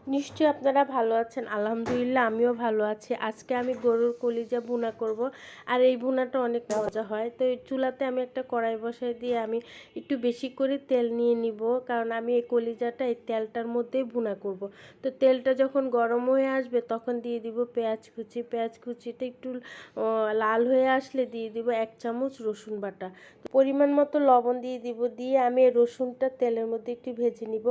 নিশ্চয়ই আপনারা ভালো আছেন। আলহামদুলিল্লাহ আমিও ভালো আছি। আজকে আমি গরুর কলিজা ভুনা করব। আর এই ভুনাটা অনেক মজা হয়। তো এই চুলাতে আমি একটা কড়াই বসাই দিয়ে আমি একটু বেশি করে তেল নিয়ে নিব। কারণ আমি এই কলিজাটা এই তেলটার মধ্যেই ভুনা করব। তো তেলটা যখন গরম হয়ে আসবে তখন দিয়ে দিব পেঁয়াজ কুচি। পেঁয়াজ কুচিটা একটু লাল হয়ে আসলে দিয়ে দিব 1 চামচ রসুন বাটা। পরিমাণ মতো লবণ দিয়ে দিব। দিয়ে আমি এই রসুনটা তেলের মধ্যে একটু ভেজে নিব।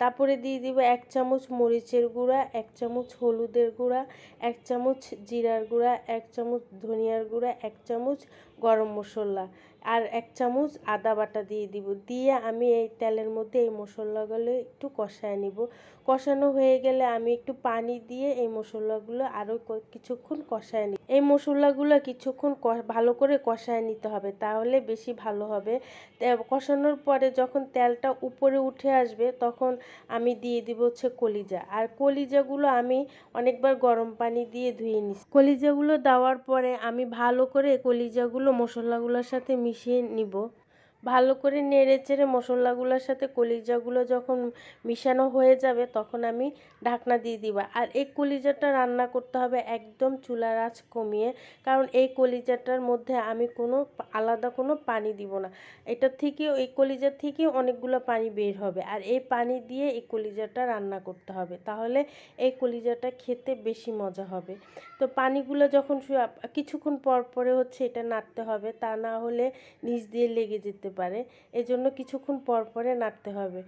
তারপরে দিয়ে দিব 1 চামচ মরিচের গুঁড়া, 1 চামচ হলুদের গুঁড়া, 1 চামচ জিরার গুঁড়া, 1 চামচ ধনিয়ার গুঁড়া, 1 চামচ গরম মশলা আর 1 চামচ আদা বাটা দিয়ে দিব। দিয়ে আমি এই তেলের মধ্যে এই মশলাগুলো একটু কষায় নিব। কষানো হয়ে গেলে আমি একটু পানি দিয়ে এই মশলাগুলো আরও কিছুক্ষণ কষায় নিব। এই মশলাগুলো কিছুক্ষণ ভালো করে কষায় নিতে হবে, তাহলে বেশি ভালো হবে। কষানোর পরে যখন তেলটা উপরে উঠে আসবে তখন আমি দিয়ে দিব হচ্ছে কলিজা। আর কলিজাগুলো আমি অনেকবার গরম পানি দিয়ে ধুয়ে নিচ্ছি। কলিজাগুলো দেওয়ার পরে আমি ভালো করে কলিজাগুলো মশলাগুলোর সাথে মিশিয়ে নিব। ভালো করে নেড়েচেড়ে মশলাগুলোর সাথে কলিজাগুলো যখন মিশানো হয়ে যাবে তখন আমি ঢাকনা দিয়ে দিব। আর এই কলিজাটা রান্না করতে হবে একদম চুলার আঁচ কমিয়ে, কারণ এই কলিজাটার মধ্যে আমি আলাদা কোনো পানি দিব না। এটা থেকেও এই কলিজার থেকেও অনেকগুলো পানি বের হবে, আর এই পানি দিয়ে এই কলিজাটা রান্না করতে হবে, তাহলে এই কলিজাটা খেতে বেশি মজা হবে। তো পানিগুলো যখন কিছুক্ষণ পর পরে হচ্ছে এটা নাড়তে হবে, তা না হলে নিচ দিয়ে লেগে যেতে পারে। এজন্য কিছুক্ষণ পর পরে নাড়তে হবে।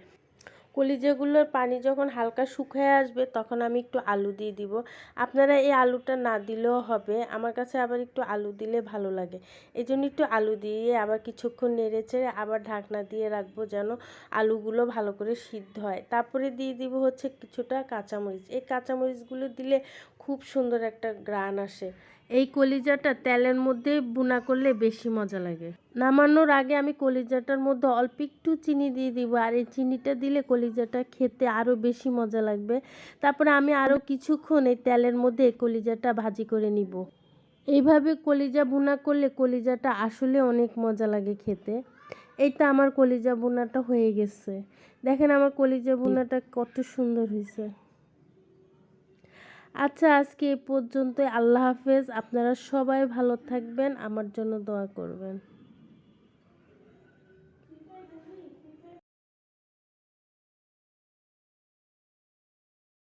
কলিজাগুলোর পানি যখন হালকা শুকিয়ে আসবে তখন আমি একটু আলু দিয়ে দিব। আপনারা এই আলুটা না দিলেও হবে, আমার কাছে আবার একটু আলু দিলে ভালো লাগে। এই জন্য একটু আলু দিয়ে আবার কিছুক্ষণ নেড়েচেড়ে আবার ঢাকনা দিয়ে রাখবো যেন আলুগুলো ভালো করে সিদ্ধ হয়। তারপরে দিয়ে দিব হচ্ছে কিছুটা কাঁচামরিচ। এই কাঁচামরিচগুলো দিলে খুব সুন্দর একটা ঘ্রাণ আসে। এই কলিজাটা তেলের মধ্যে ভুনা করলে বেশি মজা লাগে। নামানোর আগে আমি কলিজাটার মধ্যে অল্প একটু চিনি দিয়ে দিব, আর এই চিনিটা দিলে কলিজাটা খেতে আরও বেশি মজা লাগবে। তারপরে আমি আরও কিছুক্ষণ এই তেলের মধ্যে এই কলিজাটা ভাজি করে নিব। এইভাবে কলিজা ভুনা করলে কলিজাটা আসলে অনেক মজা লাগে খেতে। এই তো আমার কলিজা ভুনাটা হয়ে গেছে। দেখেন আমার কলিজা ভুনাটা কত সুন্দর হয়েছে। আচ্ছা, আজকে এ পর্যন্তই। আল্লাহ হাফেজ। আপনারা সবাই ভালো থাকবেন, আমার জন্য দোয়া করবেন।